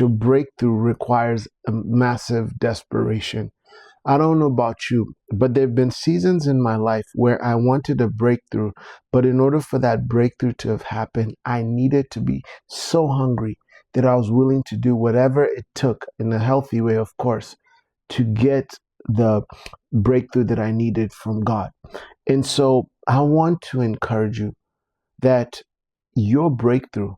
to breakthrough requires a massive desperation. I don't know about you, but there have been seasons in my life where I wanted a breakthrough, but in order for that breakthrough to have happened, I needed to be so hungry that I was willing to do whatever it took, in a healthy way, of course, to get the breakthrough that I needed from God. And so I want to encourage you that your breakthrough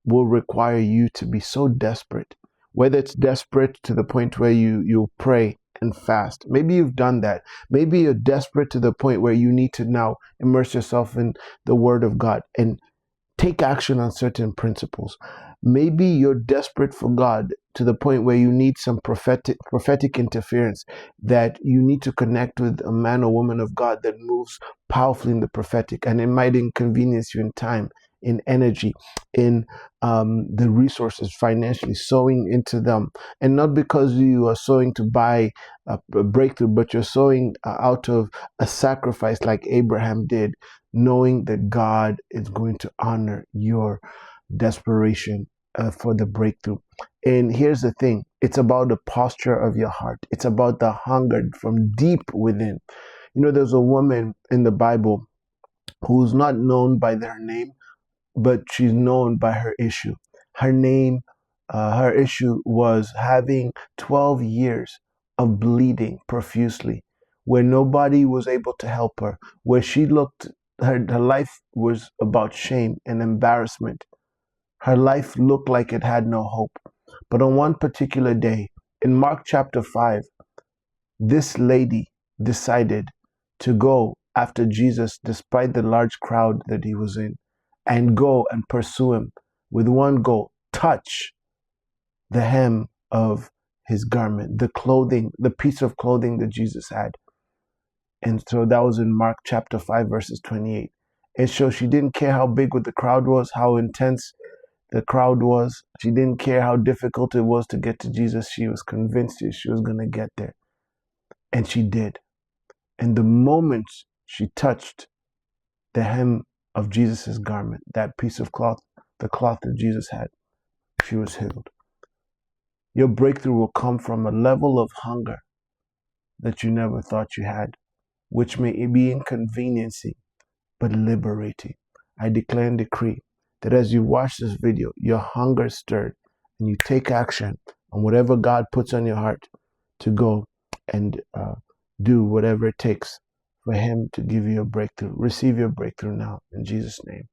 will require you to be so desperate, whether it's desperate to the point where you pray and fast. Maybe you've done that. Maybe you're desperate to the point where you need to now immerse yourself in the Word of God and take action on certain principles. Maybe you're desperate for God to the point where you need some prophetic interference, that you need to connect with a man or woman of God that moves powerfully in the prophetic, and it might inconvenience you in time, in energy, in the resources financially, sowing into them. And not because you are sowing to buy a breakthrough, but you're sowing out of a sacrifice like Abraham did, knowing that God is going to honor your desperation for the breakthrough. And here's the thing, it's about the posture of your heart, it's about the hunger from deep within. You know, there's a woman in the Bible who's not known by their name, but she's known by her issue. Her name, her issue was having 12 years of bleeding profusely, where nobody was able to help her, where she looked, her life was about shame and embarrassment. Her life looked like it had no hope. But on one particular day, in Mark chapter 5, this lady decided to go after Jesus despite the large crowd that he was in, and go and pursue him with one goal: touch the hem of his garment, the clothing, the piece of clothing that Jesus had. And so that was in Mark chapter 5, verses 28. And so she didn't care how big what the crowd was, how intense the crowd was. She didn't care how difficult it was to get to Jesus. She was convinced that she was going to get there. And she did. And the moment she touched the hem of Jesus' garment, that piece of cloth, the cloth that Jesus had, she was healed. Your breakthrough will come from a level of hunger that you never thought you had, which may be inconveniencing, but liberating. I declare and decree that as you watch this video, your hunger is stirred, and you take action on whatever God puts on your heart to go and do whatever it takes for him to give you a breakthrough. Receive your breakthrough now in Jesus' name.